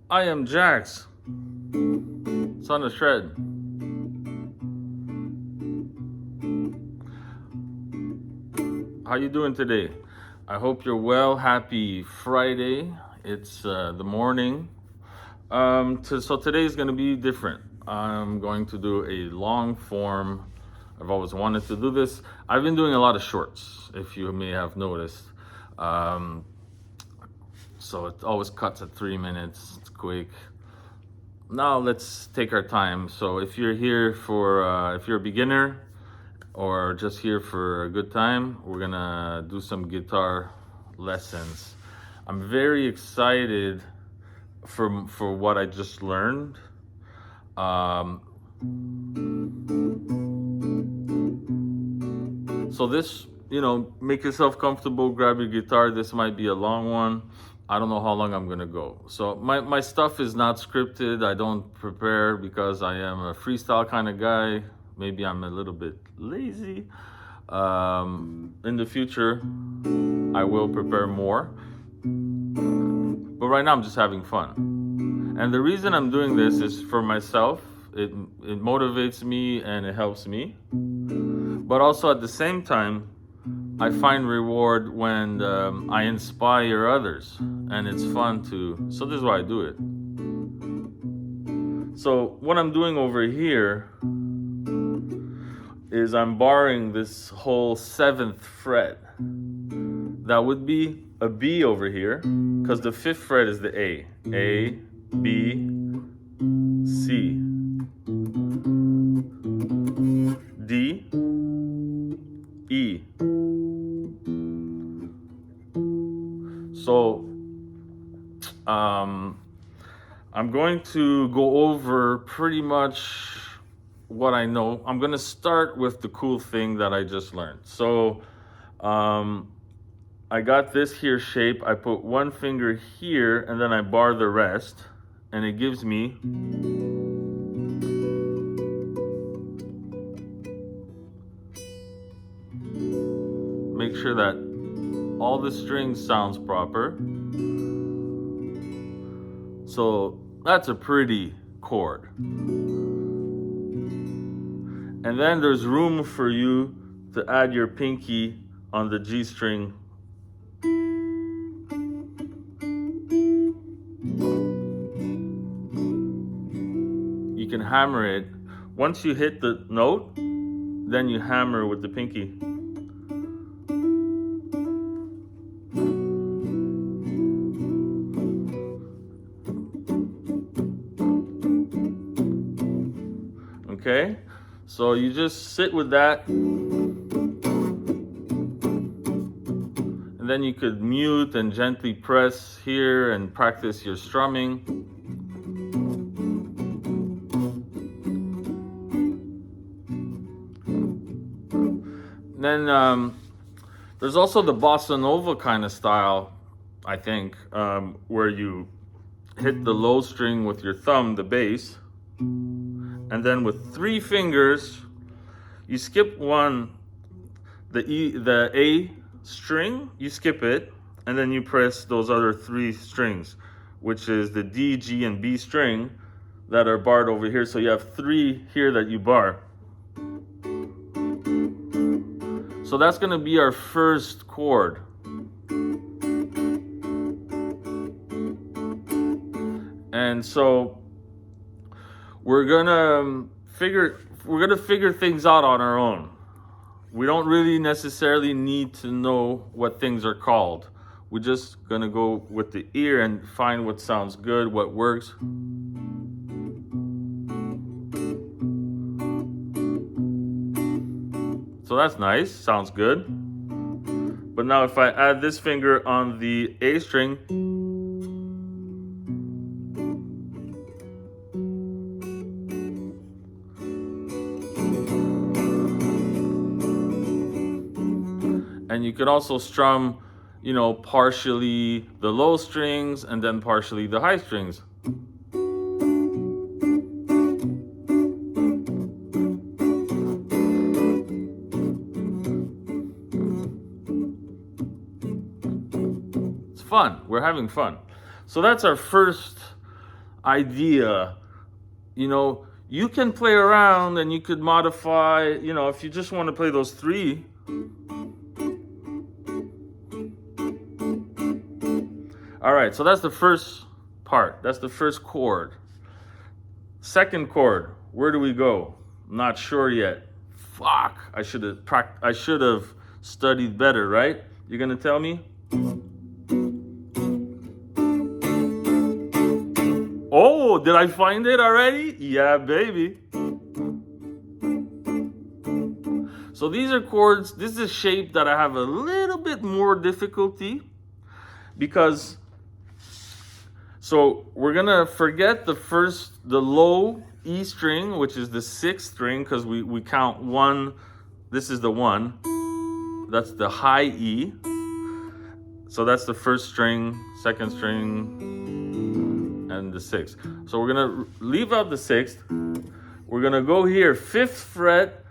I am Jax, son of Shred. How you doing today? I hope you're well. Happy Friday. It's the morning. So today is going to be different. I'm going to do a long form. I've always wanted to do this. I've been doing a lot of shorts, if you may have noticed. Um, so it always cuts at 3 minutes. It's quick. Now let's take our time. So if you're here if you're a beginner or just here for a good time, we're gonna do some guitar lessons. I'm very excited for what I just learned. Um, so this, make yourself comfortable, grab your guitar. This might be a long one. I don't know how long I'm gonna go. So my stuff is not scripted. I don't prepare because I am a freestyle kind of guy. Maybe I'm a little bit lazy. In the future, I will prepare more. But right now, I'm just having fun. And the reason I'm doing this is for myself. It motivates me and it helps me. But also at the same time, I find reward when I inspire others. And it's fun to. So this is why I do it. So what I'm doing over here is I'm barring this whole 7th fret. That would be a B over here, because the 5th fret is the A. A, B, C, D, E. So, I'm going to go over pretty much what I know. I'm going to start with the cool thing that I just learned. So, I got this here shape. I put one finger here and then I bar the rest, and it gives me make sure that all the strings sounds proper. So that's a pretty chord. And then there's room for you to add your pinky on the G string. You can hammer it. Once you hit the note, then you hammer with the pinky. Okay? So you just sit with that. And then you could mute and gently press here and practice your strumming. Then there's also the bossa nova kind of style, I think, where you hit the low string with your thumb, the bass, and then with 3 fingers, you skip one, the A string, you skip it, and then you press those other 3 strings, which is the D, G, and B string that are barred over here. So you have 3 here that you bar. So that's going to be our first chord. And so we're going to figure things out on our own. We don't really necessarily need to know what things are called. We're just going to go with the ear and find what sounds good, what works. So that's nice, sounds good. But now if I add this finger on the A string, and you can also strum, partially the low strings and then partially the high strings. It's fun. We're having fun. So that's our first idea. You know, you can play around and you could modify, you know, if you just want to play those three. All right, so that's the first part. That's the first chord. Second chord, where do we go? Not sure yet. Fuck, I should have studied better, right? You're gonna tell me? Oh, did I find it already? Yeah, baby. So these are chords. This is a shape that I have a little bit more difficulty because, so we're gonna forget the low E string, which is the sixth string, because we count one. This is the one. That's the high E. So that's the first string, second string, and the sixth. So we're gonna leave out the sixth. We're gonna go here, fifth fret,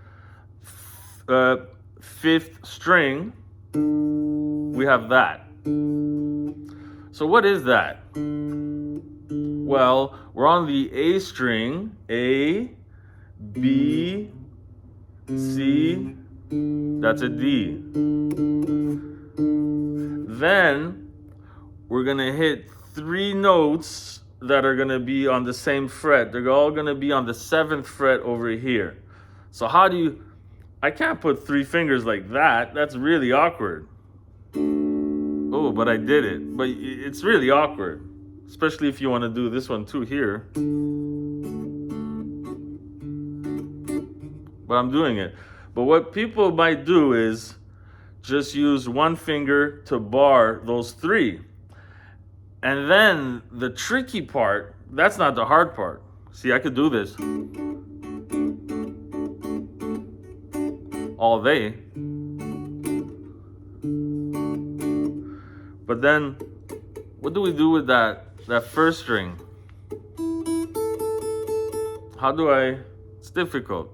fifth string. We have that. So what is that? Well, we're on the A string, A, B, C, that's a D. Then we're gonna hit three notes that are gonna be on the same fret. They're all gonna be on the seventh fret over here. So how do you, I can't put three fingers like that. That's really awkward. Oh, but I did it. But it's really awkward, especially if you want to do this one too here. But I'm doing it. But what people might do is just use one finger to bar those three. And then the tricky part, that's not the hard part. See, I could do this all day. But then, what do we do with that first string? How do I, it's difficult.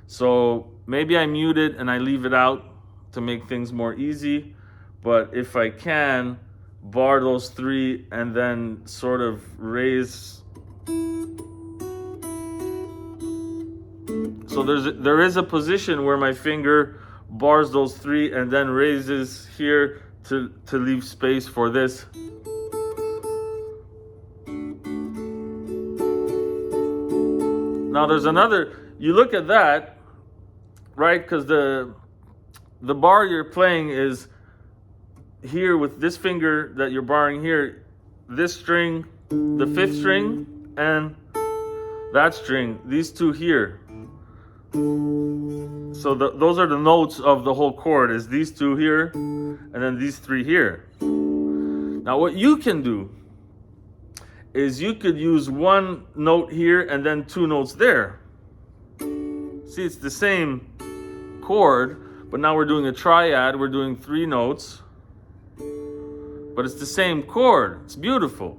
So maybe I mute it and I leave it out to make things more easy. But if I can, bar those three and then sort of raise. So there is a position where my finger bars those three and then raises here to leave space for this. Now there's another, you look at that, right? Because the bar you're playing is here with this finger that you're barring here, this string, the fifth string, and that string, these two here. So those are the notes of the whole chord, is these two here, and then these three here. Now what you can do is you could use one note here and then two notes there. See, it's the same chord, but now we're doing a triad, we're doing three notes, but it's the same chord. It's beautiful.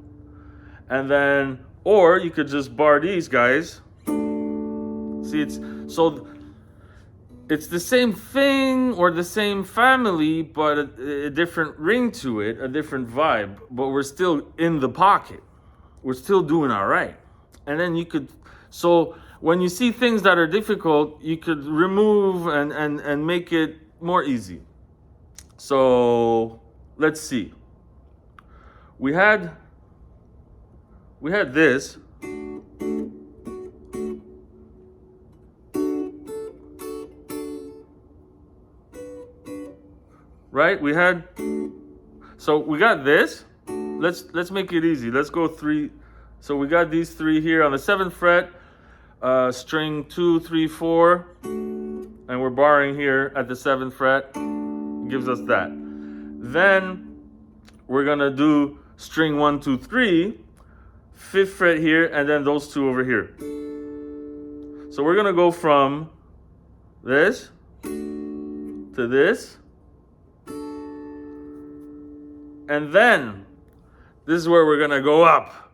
And then, or you could just bar these guys. See, it's the same thing or the same family, but a different ring to it, a different vibe, but we're still in the pocket. We're still doing all right. And then you could, so when you see things that are difficult, you could remove and make it more easy. So let's see. We had this. Right? So we got this. Let's make it easy. Let's go three. So we got these three here on the 7th fret, string 2, 3, 4, and we're barring here at the 7th fret. Gives us that. Then we're gonna do string 1, 2, 3, 5th fret here, and then those two over here. So we're gonna go from this to this. And then, this is where we're gonna go up.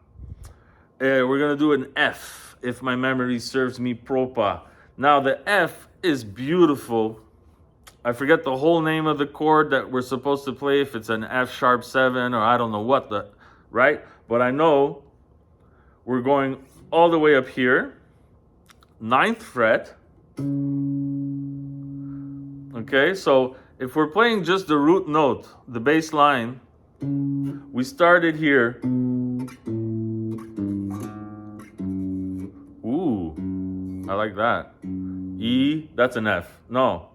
We're gonna do an F, if my memory serves me proper. Now the F is beautiful. I forget the whole name of the chord that we're supposed to play, if it's an F sharp 7 or I don't know what right? But I know we're going all the way up here, 9th fret. Okay, so if we're playing just the root note, the bass line, we started here. Ooh, I like that. E, that's an F. No,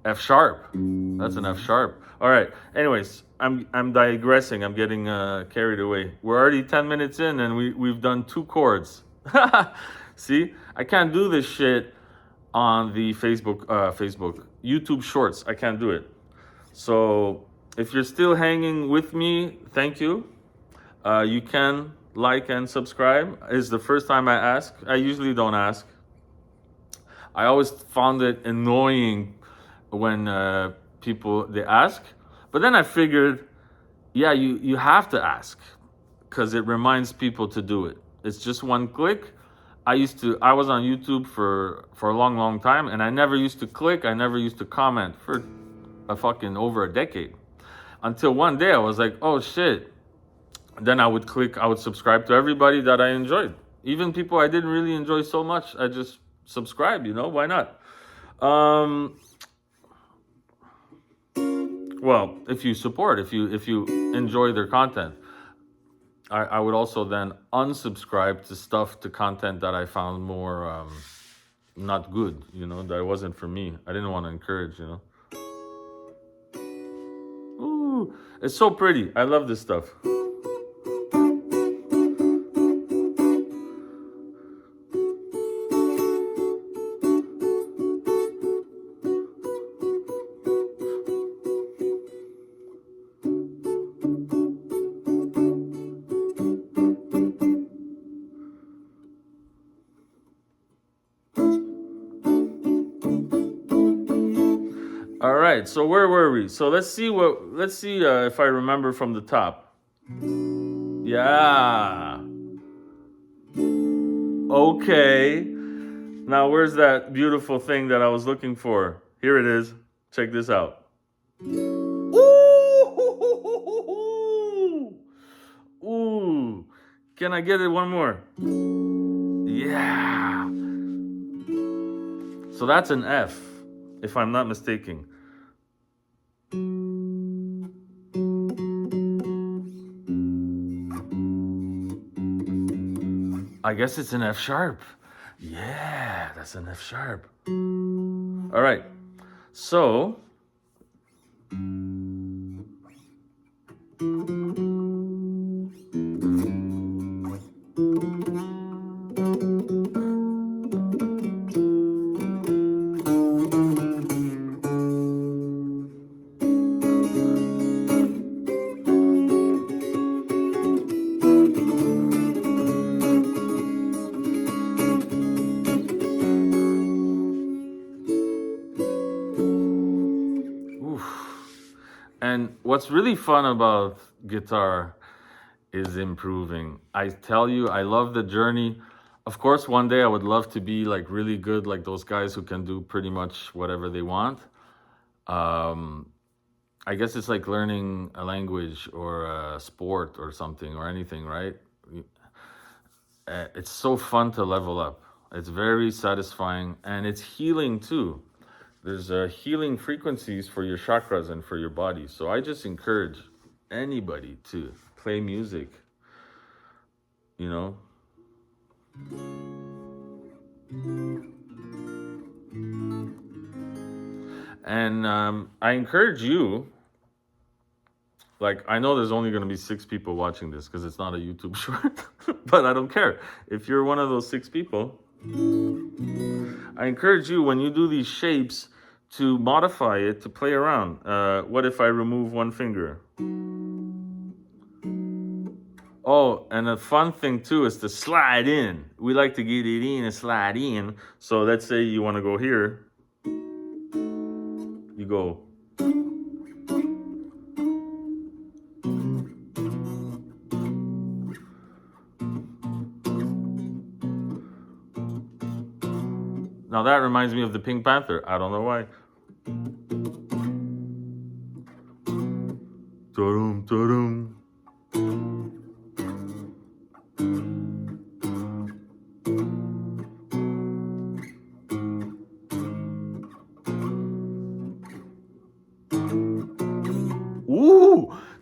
F sharp. That's an F sharp. All right. Anyways, I'm digressing. I'm getting carried away. We're already 10 minutes in, and we've done 2 chords. See, I can't do this shit on the Facebook YouTube Shorts. I can't do it. So if you're still hanging with me, thank you. You can like and subscribe. It's the first time I ask. I usually don't ask. I always found it annoying when people they ask, but then I figured, yeah, you have to ask because it reminds people to do it. It's just one click. I was on YouTube for a long time, and I never used to click. I never used to comment for a fucking over a decade, until one day I was like, oh shit. Then I would click. I would subscribe to everybody that I enjoyed, even people I didn't really enjoy so much. I just subscribe. Why not? Well, if you support, if you enjoy their content, I would also then unsubscribe to content that I found more not good, that wasn't for me. I didn't want to encourage, Ooh, it's so pretty. I love this stuff. All right, so where were we? So let's see if I remember from the top. Yeah. Okay. Now where's that beautiful thing that I was looking for? Here it is. Check this out. Ooh. Ooh. Can I get it one more? Yeah. So that's an F, if I'm not mistaken. I guess it's an F sharp. Yeah, that's an F sharp. All right. So and what's really fun about guitar is improving. I tell you, I love the journey. Of course, one day I would love to be like really good, like those guys who can do pretty much whatever they want. I guess it's like learning a language or a sport or something or anything, right? It's so fun to level up. It's very satisfying and it's healing too. There's healing frequencies for your chakras and for your body. So I just encourage anybody to play music, And I encourage you, like, I know there's only going to be 6 people watching this because it's not a YouTube short, but I don't care. If you're one of those 6 people, I encourage you, when you do these shapes, to modify it, to play around. What if I remove one finger? Oh, and a fun thing too is to slide in. We like to get it in and slide in. So let's say you want to go here. You go. Now that reminds me of the Pink Panther. I don't know why. Ta-dum, ta-dum.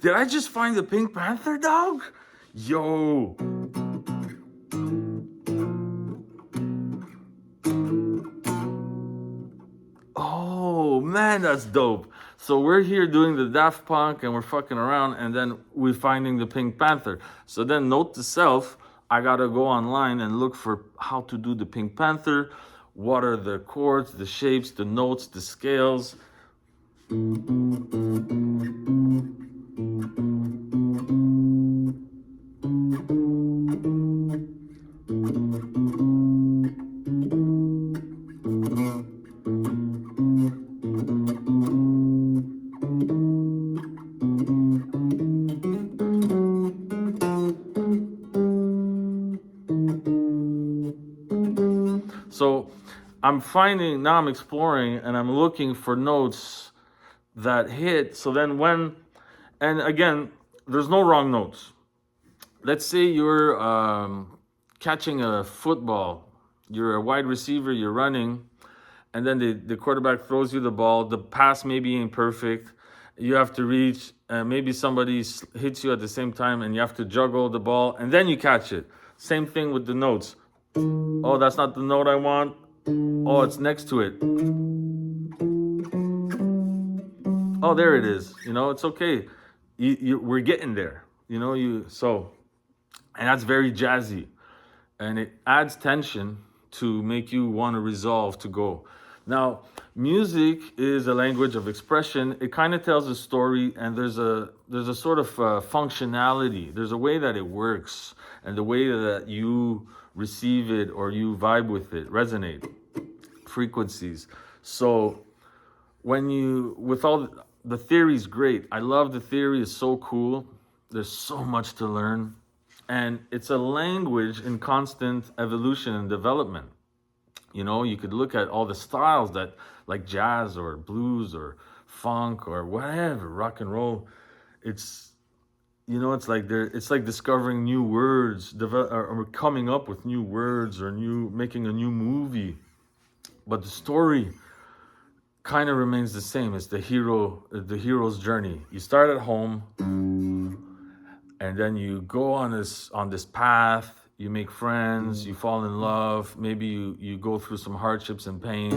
Did I just find the Pink Panther, dog? Yo. Oh, man, that's dope. So we're here doing the Daft Punk and we're fucking around, and then we're finding the Pink Panther. So then, note to self, I gotta go online and look for how to do the Pink Panther. What are the chords, the shapes, the notes, the scales? So I'm finding, now I'm exploring and I'm looking for notes that hit. So then and again, there's no wrong notes. Let's say you're catching a football, you're a wide receiver, you're running, and then the quarterback throws you the ball. The pass maybe ain't perfect. You have to reach, maybe somebody hits you at the same time and you have to juggle the ball and then you catch it. Same thing with the notes. Oh, that's not the note I want. Oh, it's next to it. Oh, there it is. It's okay. We're getting there. And that's very jazzy, and it adds tension to make you want to resolve to go. Now, music is a language of expression. It kind of tells a story, and there's a sort of functionality. There's a way that it works, and the way that you receive it or you vibe with it, resonate, frequencies. So with all the theory is great. I love the theory. It's so cool. There's so much to learn. And it's a language in constant evolution and development. You could look at all the styles that, like jazz or blues or funk or whatever, rock and roll. It's like discovering new words, or coming up with new words, or making a new movie. But the story kind of remains the same. It's the hero's journey. You start at home, and then you go on this path. You make friends, you fall in love, maybe you go through some hardships and pain,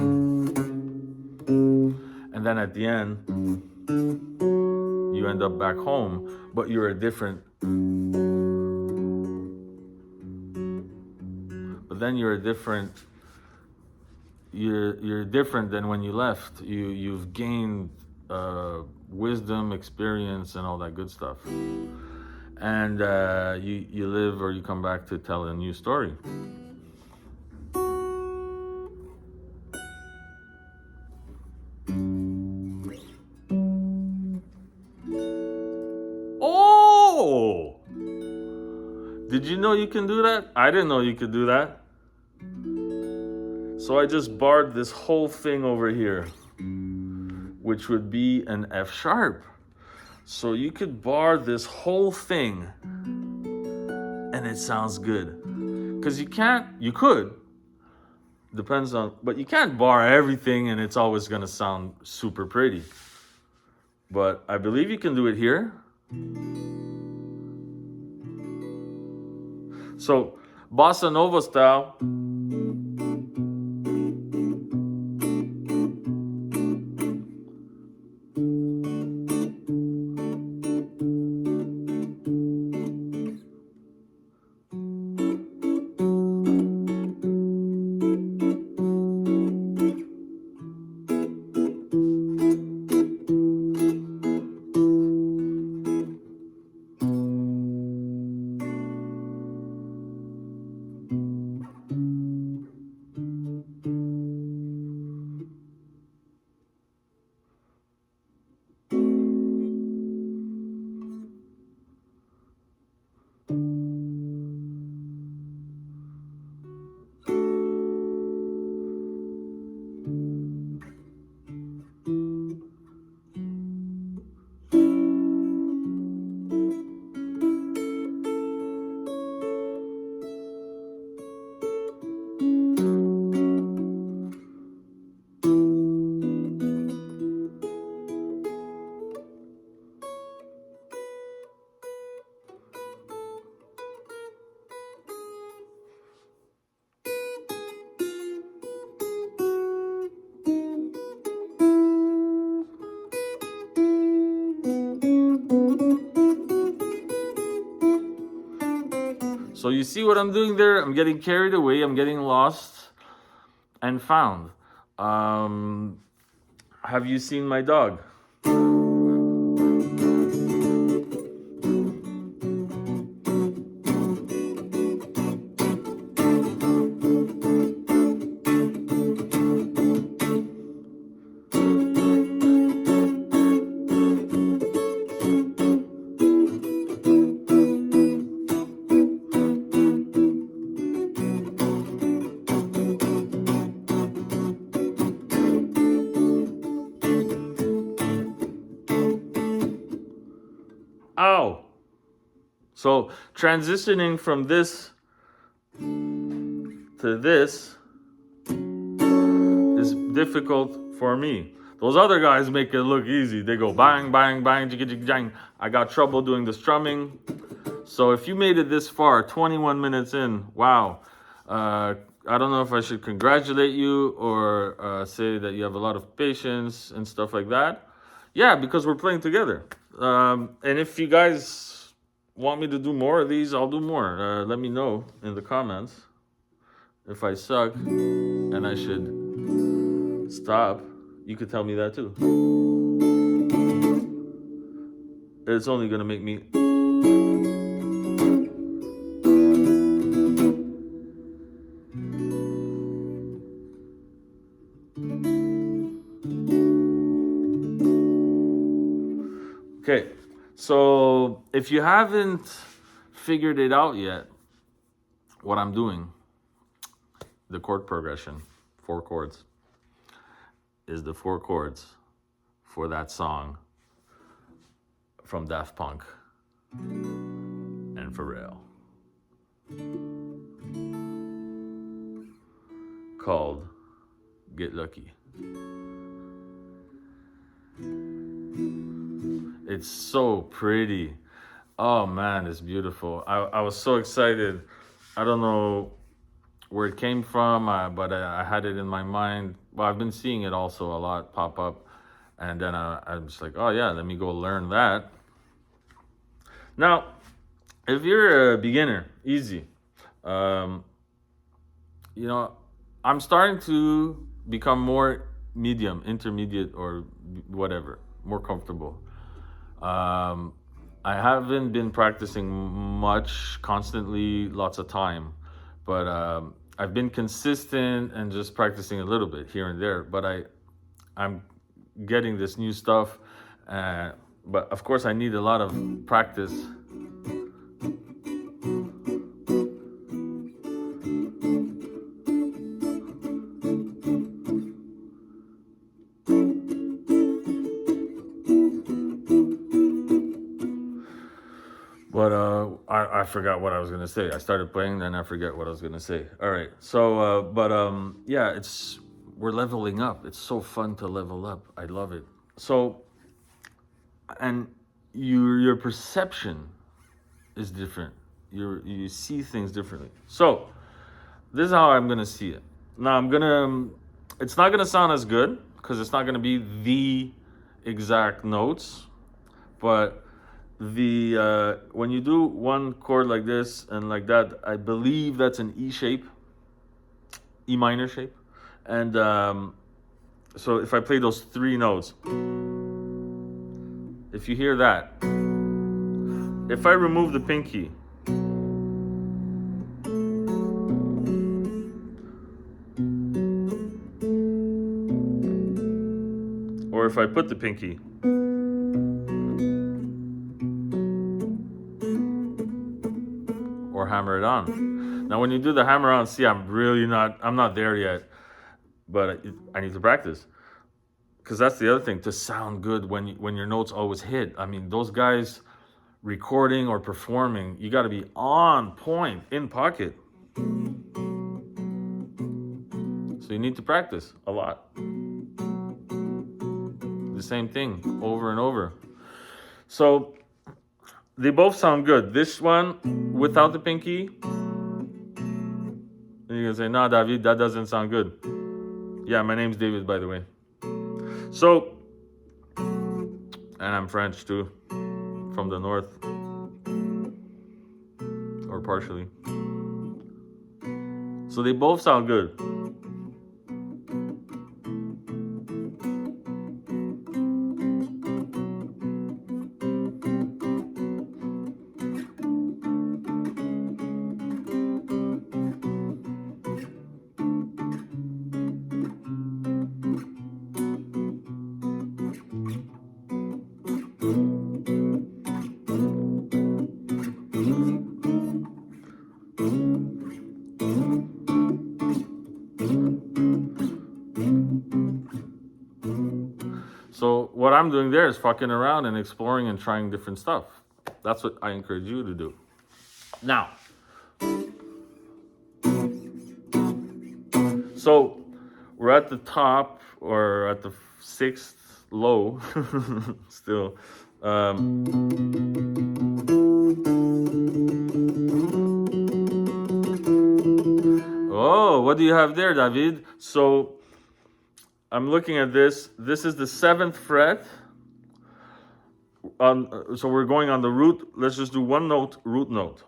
and then at the end you end up back home, but you're different than when you left. You've gained wisdom, experience, and all that good stuff. And you live, or you come back to tell a new story. Oh! Did you know you can do that? I didn't know you could do that. So I just barred this whole thing over here, which would be an F sharp. So you could bar this whole thing and it sounds good. Because you could, depends on, but you can't bar everything and it's always going to sound super pretty. But I believe you can do it here. So, bossa nova style. So you see what I'm doing there? I'm getting carried away. I'm getting lost and found. Have you seen my dog? Ow! So transitioning from this to this is difficult for me. Those other guys make it look easy. They go bang, bang, bang, jigga, jigga, jang. I got trouble doing the strumming. So if you made it this far, 21 minutes in, wow. I don't know if I should congratulate you or say that you have a lot of patience and stuff like that. Yeah, because we're playing together. And if you guys want me to do more of these, I'll do more. Let me know in the comments if I suck and I should stop. You could tell me that too. It's only gonna make me okay. So if you haven't figured it out yet, what I'm doing, the chord progression, 4 chords, is the 4 chords for that song from Daft Punk and Pharrell called Get Lucky. It's so pretty. Oh man, it's beautiful. I was so excited. I don't know where it came from, but I had it in my mind. Well, I've been seeing it also a lot pop up. And then I'm just like, oh yeah, let me go learn that. Now, if you're a beginner, easy. You know, I'm starting to become more medium, intermediate, or whatever, more comfortable. I haven't been practicing much, constantly, lots of time, but I've been consistent and just practicing a little bit here and there. But I'm getting this new stuff, but of course I need a lot of practice. But I forgot what I was gonna say. I started playing, then I forget what I was gonna say. All right. So, yeah, we're leveling up. It's so fun to level up. I love it. So, and your perception is different. You see things differently. So, this is how I'm gonna see it. Now it's not gonna sound as good because it's not gonna be the exact notes, but when you do one chord like this and like that, I believe that's an E shape, E minor shape. And so if I play those 3 notes, if you hear that, if I remove the pinky, or if I put the pinky, or hammer it on. Now when you do the hammer on, see, I'm not there yet, but I need to practice. Because that's the other thing, to sound good when your notes always hit. I mean, those guys recording or performing, you got to be on point, in pocket. So you need to practice a lot. The same thing over and over. So they both sound good. This one without the pinky, and you're gonna say, "No, David, that doesn't sound good." Yeah, my name's David, by the way. So, and I'm French too, from the north, or partially. So they both sound good. So what I'm doing there is fucking around and exploring and trying different stuff. That's what I encourage you to do. Now, so we're at the top or at the sixth low still. Oh, what do you have there, David? So I'm looking at this. This is the 7th fret. So we're going on the root. Let's just do one note, root note.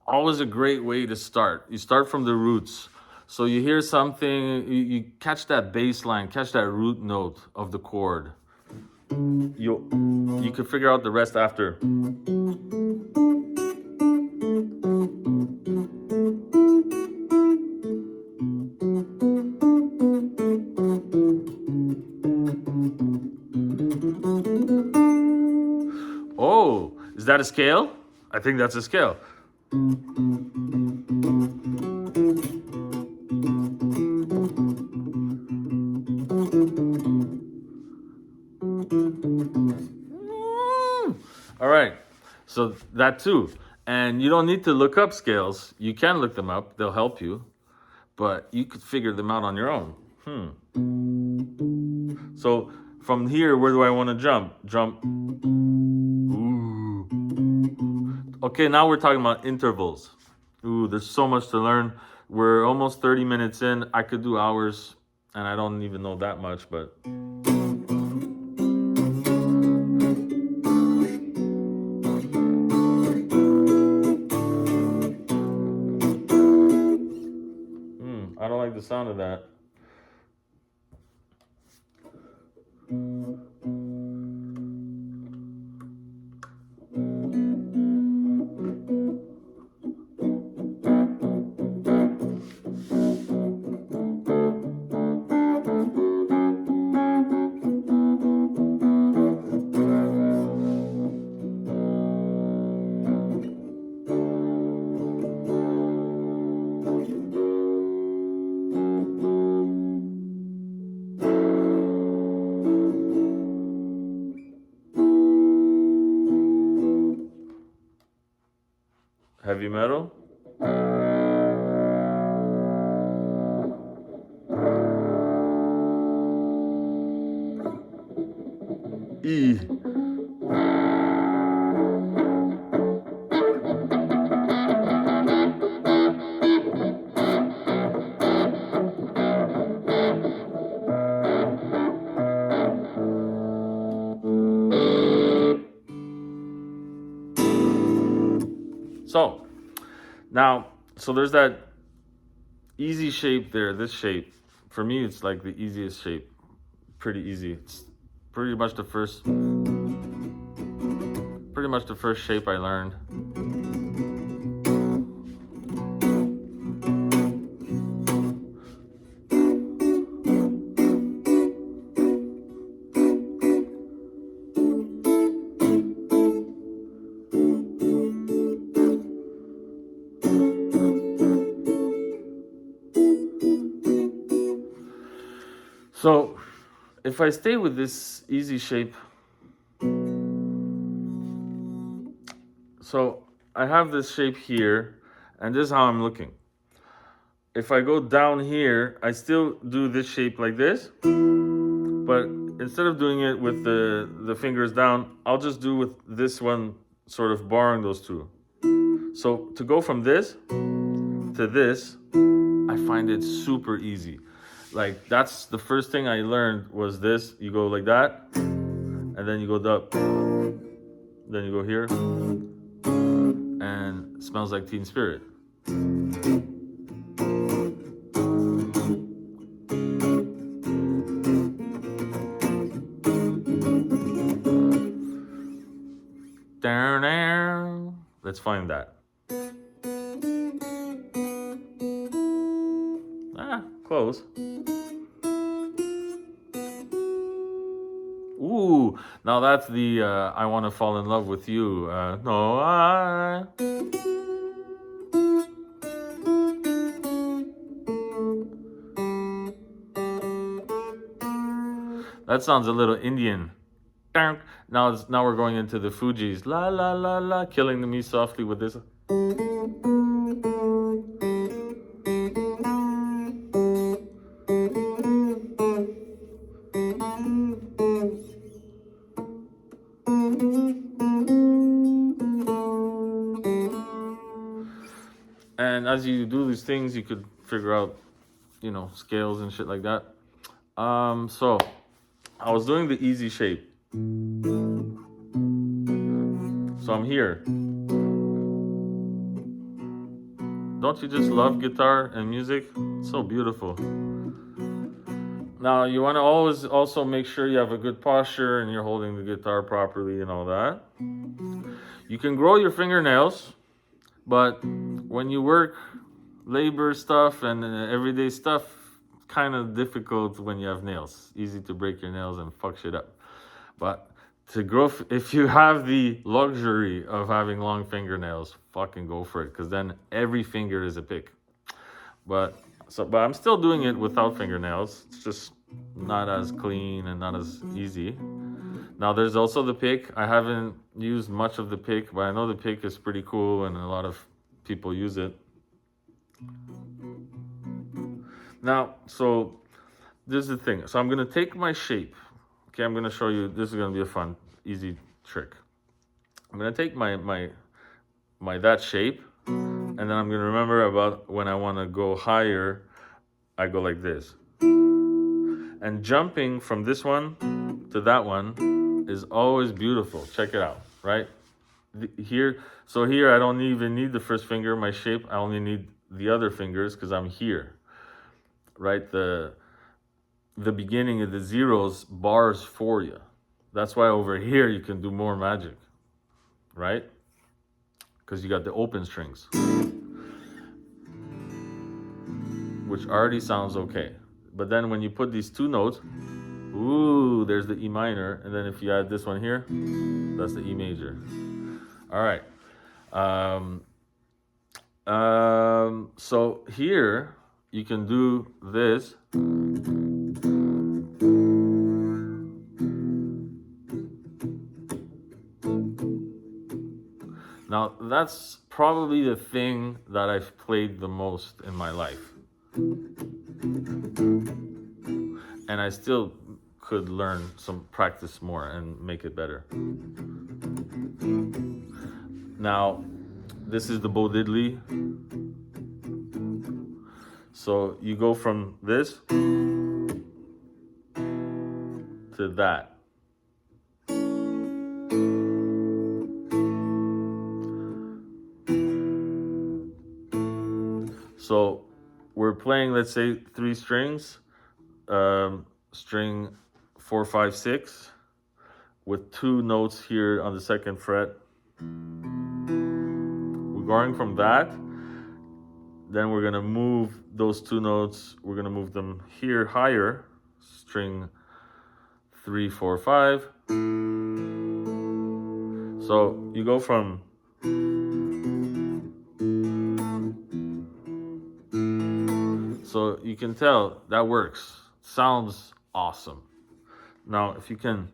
Always a great way to start. You start from the roots. So you hear something, you catch that bass line, catch that root note of the chord. You can figure out the rest after. Oh, is that a scale? I think that's a scale. All right, so that too. And you don't need to look up scales. You can look them up, they'll help you, but you could figure them out on your own. So from here, where do I want to jump? Jump. Ooh. Okay, now we're talking about intervals. Ooh, there's so much to learn. We're almost 30 minutes in. I could do hours, and I don't even know that much, but... I don't like the sound of that. Heavy metal. E. So, now, so there's that easy shape there, this shape. For me, it's like the easiest shape. Pretty easy. It's pretty much the first shape I learned. So, if I stay with this easy shape, so I have this shape here, and this is how I'm looking. If I go down here, I still do this shape like this, but instead of doing it with the fingers down, I'll just do with this one, sort of barring those two. So to go from this to this, I find it super easy. Like, that's the first thing I learned was this. You go like that, and then you go up, then you go here, and Smells Like Teen Spirit. Let's find that. Close. Ooh, now that's the I Want to Fall in Love with You. No, I. That sounds a little Indian. Now we're going into the Fugees. La la la la, Killing Me Softly with this. And as you do these things, you could figure out, scales and shit like that. So I was doing the easy shape. So I'm here. Don't you just love guitar and music? It's so beautiful. Now you want to always also make sure you have a good posture and you're holding the guitar properly and all that. You can grow your fingernails, but when you work labor stuff and everyday stuff, kind of difficult when you have nails. Easy to break your nails and fuck shit up. But to grow, if you have the luxury of having long fingernails, fucking go for it, because then every finger is a pick. But I'm still doing it without fingernails. It's just not as clean and not as easy. Now there's also the pick. I haven't used much of the pick, but I know the pick is pretty cool and a lot of people use it. Now, so this is the thing. So I'm going to take my shape. Okay, I'm going to show you. This is going to be a fun, easy trick. I'm going to take my that shape, and then I'm going to remember about when I want to go higher, I go like this. And jumping from this one to that one is always beautiful. Check it out, right? Here I don't even need the first finger, my shape. I only need the other fingers because I'm here, right? The beginning of the zeros bars for you. That's why over here you can do more magic, right? Because you got the open strings, which already sounds okay. But then when you put these two notes, ooh, there's the E minor. And then if you add this one here, that's the E major. All right. So here you can do this. Now, that's probably the thing that I've played the most in my life. And I still could learn practice more and make it better. Now, this is the Bo Diddley. So you go from this to that. So we're playing, let's say, 3 strings, string 4, 5, 6, with 2 notes here on the 2nd fret. We're going from that, then we're gonna move those 2 notes, we're gonna move them here higher, string 3, 4, 5. So you go from so you can tell that works. Sounds awesome. Now, if you can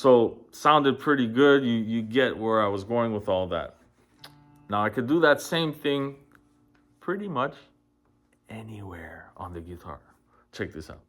So sounded pretty good. You get where I was going with all that. Now I could do that same thing pretty much anywhere on the guitar. Check this out.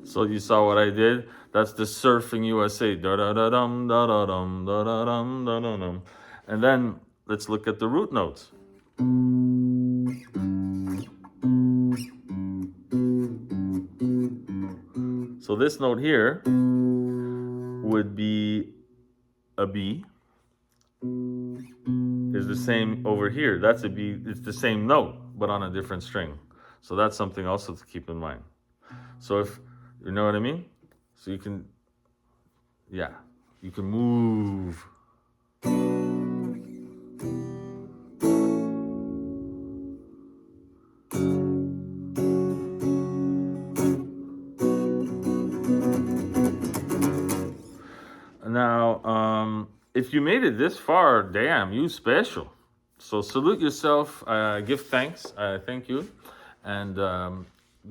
So you saw what I did? That's the Surfing USA. Da da da dum da da dum da da dum da da dum. And then let's look at the root notes. So this note here would be a B. Is the same over here. That's a B. It's the same note, but on a different string. So that's something also to keep in mind. So if you know what I mean? So you can, yeah, you can move. Now, if you made it this far, damn, you special. So salute yourself, give thanks, thank you. And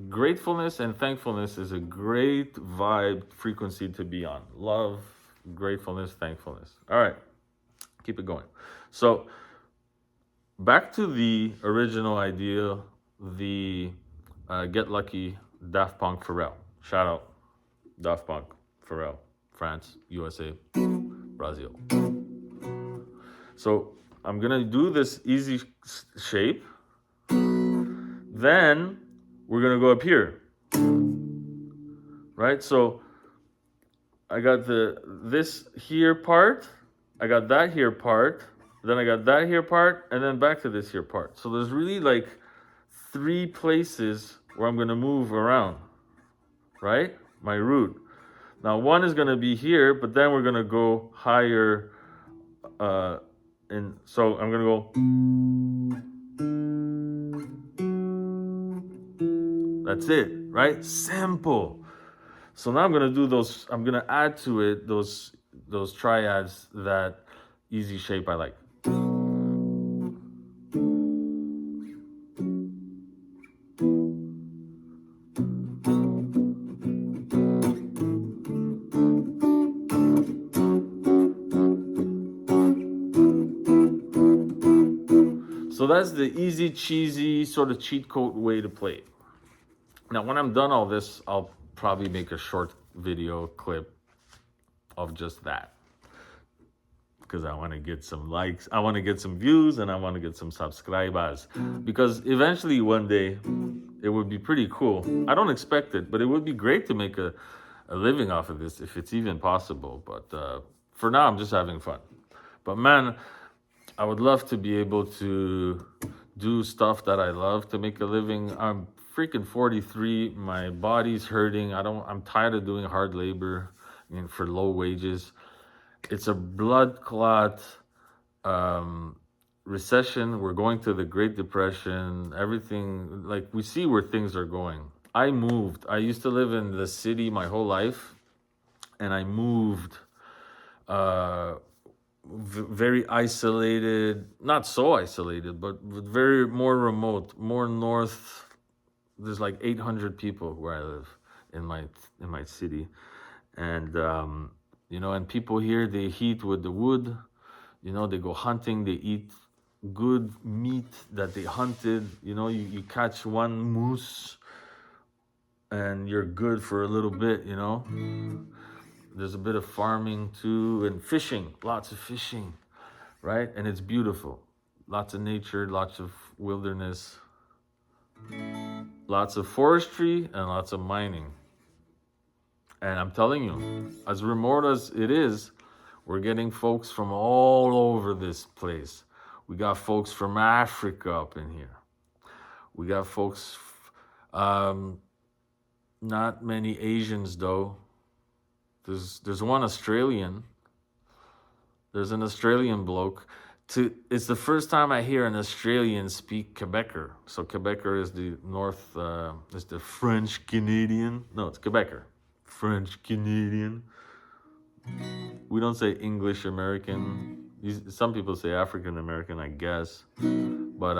gratefulness and thankfulness is a great vibe frequency to be on. Love, gratefulness, thankfulness. All right, keep it going. So back to the original idea, the Get Lucky Daft Punk Pharrell. Shout out Daft Punk Pharrell, France, USA, Brazil. So I'm gonna do this easy shape. Then we're gonna go up here, right? So I got this here part, I got that here part, then I got that here part, and then back to this here part. So there's really like 3 places where I'm gonna move around, right? My root. Now one is gonna be here, but then we're gonna go higher, and so I'm gonna go. That's it, right? Simple. So now I'm gonna do those. I'm gonna add to it those triads, that easy shape I like. So that's the easy, cheesy, sort of cheat code way to play it. Now, when I'm done all this, I'll probably make a short video clip of just that. Because I want to get some likes, I want to get some views, and I want to get some subscribers. Because eventually one day, it would be pretty cool. I don't expect it, but it would be great to make a living off of this, if it's even possible. But for now, I'm just having fun. But man, I would love to be able to do stuff that I love to make a living. I'm freaking 43. My body's hurting. I'm tired of doing hard labor, for low wages. It's a blood clot recession. We're going to the Great Depression. Everything, like, we see where things are going. I moved. I used to live in the city my whole life, and I moved very isolated, not so isolated, but very more remote, more north. There's like 800 people where I live in my city, and and people here, they heat with the wood. They go hunting, they eat good meat that they hunted. You catch one moose, and you're good for a little bit. There's a bit of farming too, and fishing, lots of fishing, right? And it's beautiful. Lots of nature, lots of wilderness, lots of forestry, and lots of mining. And I'm telling you, as remote as it is, we're getting folks from all over this place. We got folks from Africa up in here. We got folks, um, not many Asians though. There's one Australian. There's an Australian bloke. It's the first time I hear an Australian speak Quebecer. So Quebecer is the is the French Canadian. No, it's Quebecer. French Canadian. We don't say English American. Some people say African American, I guess. But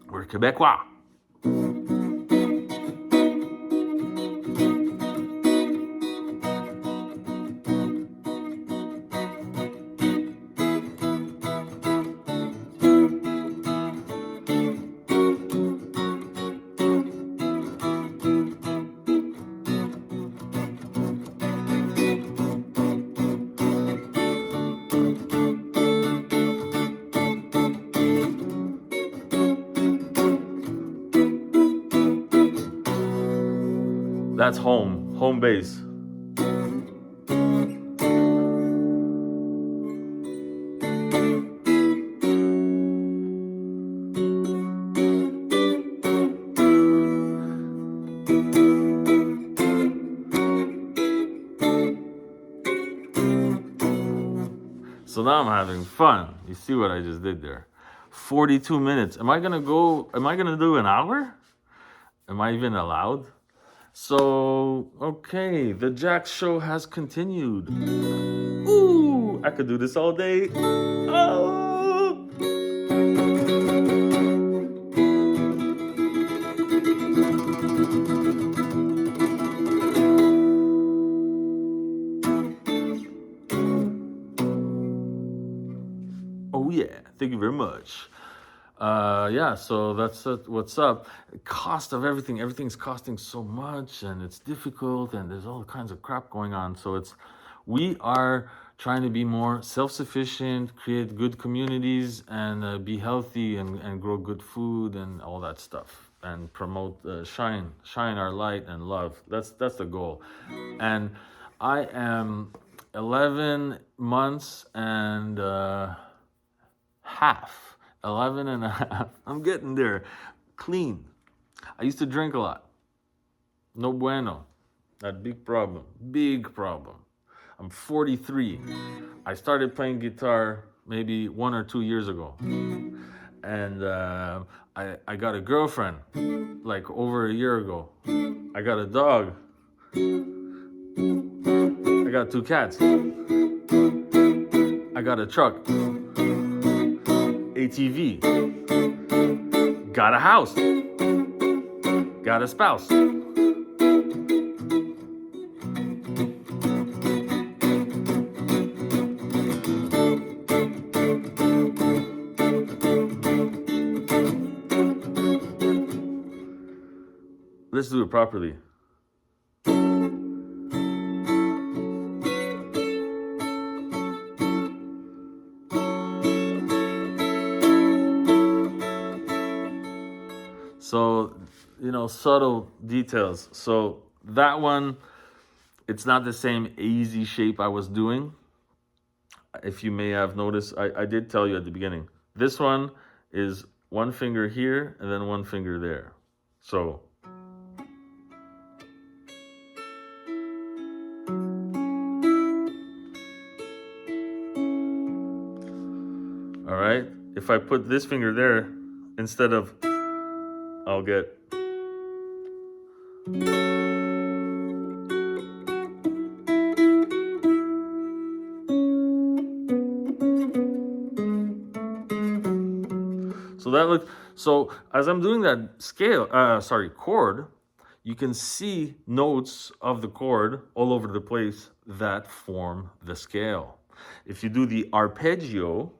we're Quebecois. That's home base. So now I'm having fun. You see what I just did there? 42 minutes. Am I gonna do an hour? Am I even allowed? So, okay, the Jack Show has continued. Ooh, I could do this all day. Oh! Oh yeah, thank you very much. Yeah, so that's what's up. Cost of everything's costing so much, and it's difficult, and there's all kinds of crap going on. So we are trying to be more self-sufficient, create good communities, and be healthy, and grow good food and all that stuff, and promote shine our light and love. That's the goal. And I am 11 months and half. 11 and a half. I'm getting there. Clean. I used to drink a lot. No bueno. That big problem. Big problem. I'm 43. I started playing guitar maybe 1 or 2 years ago. And I got a girlfriend like over a year ago. I got a dog. I got 2 cats. I got a truck. ATV. Got a house. Got a spouse. Let's do it properly. So, subtle details. So that one, it's not the same easy shape I was doing. If you may have noticed, I did tell you at the beginning. This one is 1 finger here and then 1 finger there. So all right, if I put this finger there instead of, I'll get so as I'm doing that chord, you can see notes of the chord all over the place that form the scale. If you do the arpeggio,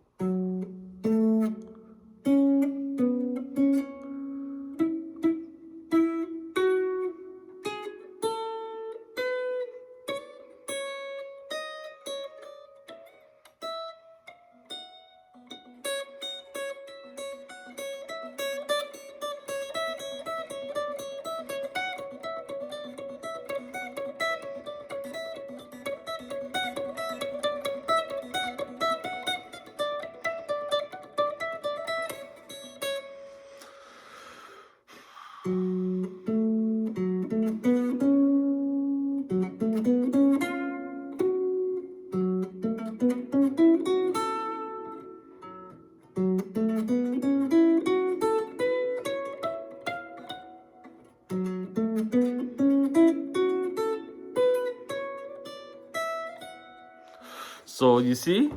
So you see,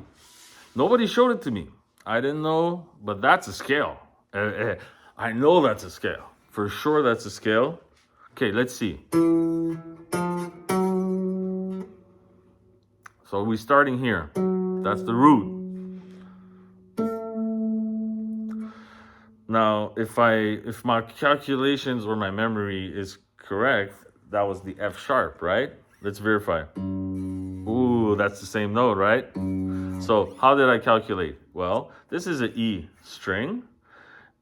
nobody showed it to me. I didn't know, but that's a scale. I know that's a scale. For sure, that's a scale. Okay, let's see. So we're starting here. That's the root. Now, if my calculations or my memory is correct, that was the F sharp, right? Let's verify. Ooh, that's the same note, right? So how did I calculate? Well, this is an E string,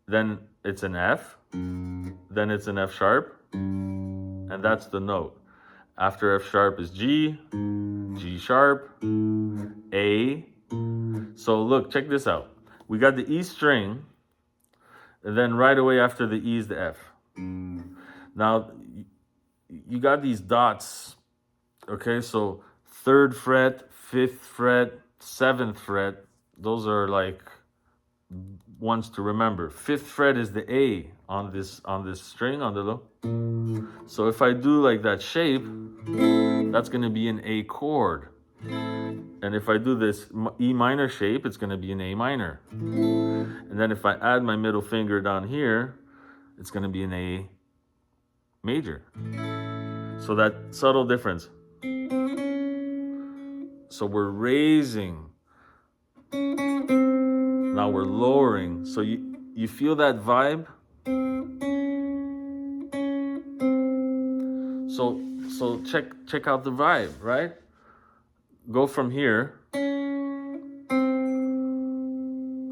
then it's an F, then it's an F sharp, and that's the note. After F sharp is G, G sharp, A. So look, check this out. We got the E string, and then right away after the E is the F. Now, you got these dots, okay? So 3rd fret, 5th fret, 7th fret, those are like ones to remember. 5th fret is the A on this string, on the low. So if I do like that shape, that's gonna be an A chord. And if I do this E minor shape, it's gonna be an A minor. And then if I add my middle finger down here, it's gonna be an A major. So that subtle difference. So we're raising. Now we're lowering. So you feel that vibe? So check out the vibe, right? Go from here.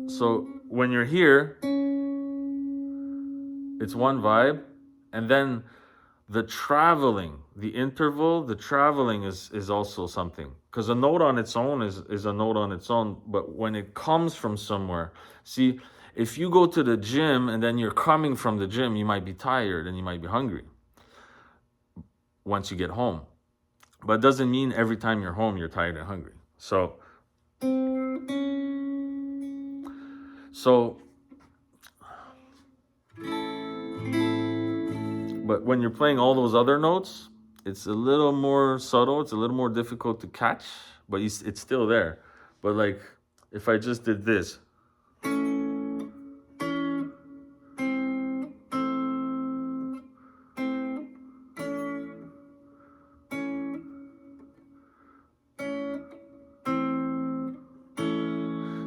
So when you're here, it's one vibe, and then the traveling, the interval, the traveling is also something. Because a note on its own is a note on its own, but when it comes from somewhere, see, if you go to the gym and then you're coming from the gym, you might be tired and you might be hungry once you get home. But it doesn't mean every time you're home, you're tired and hungry. So but when you're playing all those other notes, it's a little more subtle. It's a little more difficult to catch, but it's still there. But like, if I just did this.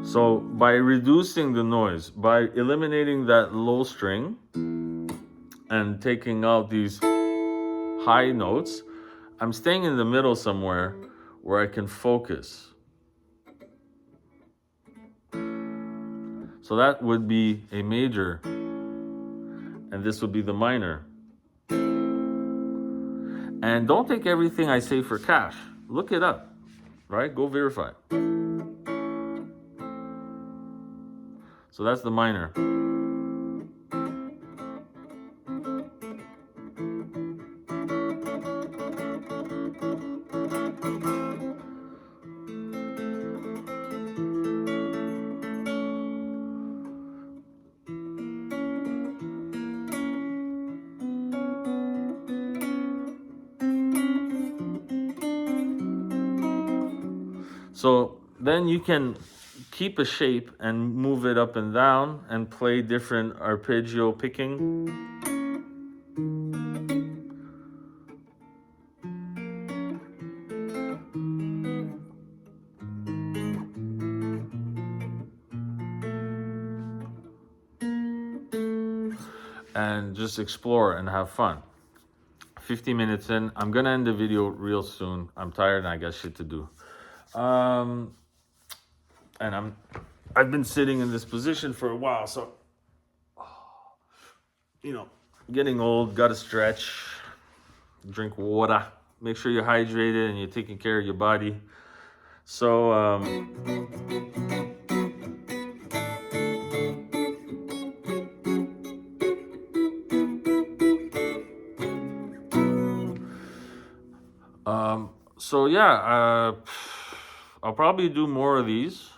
So by reducing the noise, by eliminating that low string and taking out these high notes, I'm staying in the middle somewhere where I can focus. So that would be a major, and this would be the minor. And don't take everything I say for cash. Look it up, right? Go verify. So that's the minor. So then you can keep a shape and move it up and down and play different arpeggio picking. And just explore and have fun. 50 minutes in, I'm gonna end the video real soon. I'm tired and I got shit to do. And I've been sitting in this position for a while, so getting old, gotta stretch, drink water, make sure you're hydrated and you're taking care of your body. So So yeah, I'll probably do more of these.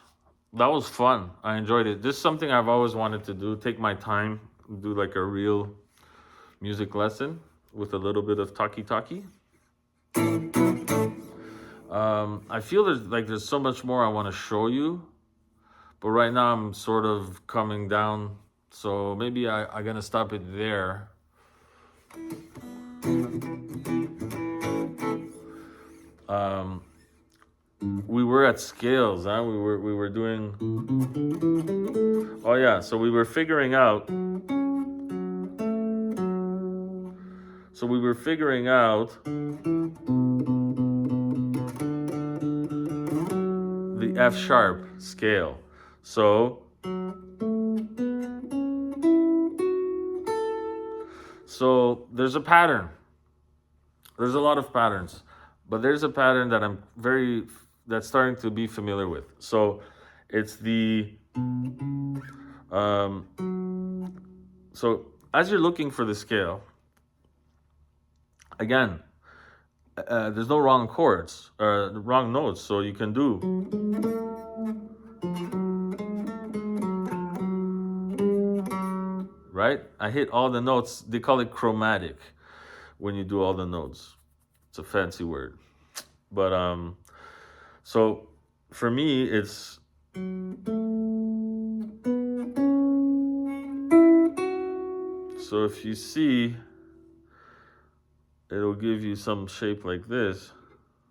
That was fun. I enjoyed it. This is something I've always wanted to do. Take my time, do like a real music lesson with a little bit of talkie. I feel there's so much more I want to show you, but right now I'm sort of coming down. So maybe I'm gonna stop it there. We were at scales, huh? We were doing. Oh yeah, so we were figuring out. So we were figuring out the F sharp scale. So there's a pattern. There's a lot of patterns, but there's a pattern that that's starting to be familiar with. So it's the so as you're looking for the scale, again, there's no wrong chords or wrong notes, so you can do. Right? I hit all the notes. They call it chromatic when you do all the notes. It's a fancy word. But so for me it's so if you see, it'll give you some shape like this.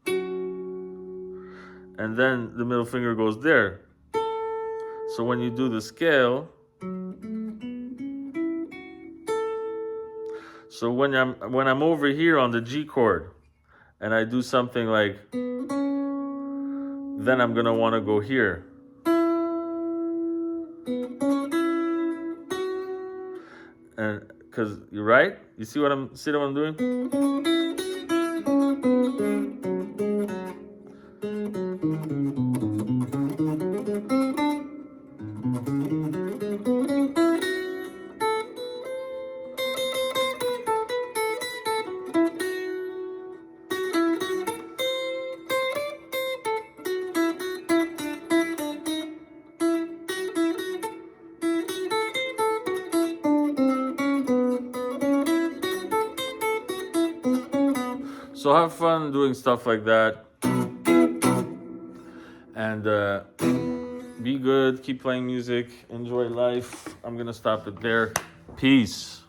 And then the middle finger goes there. So when you do the scale, so when I'm over here on the G chord and I do something like, then I'm gonna want to go here. And because you're right, you see what I'm doing? So have fun doing stuff like that. And be good, keep playing music, enjoy life. I'm gonna stop it there. Peace.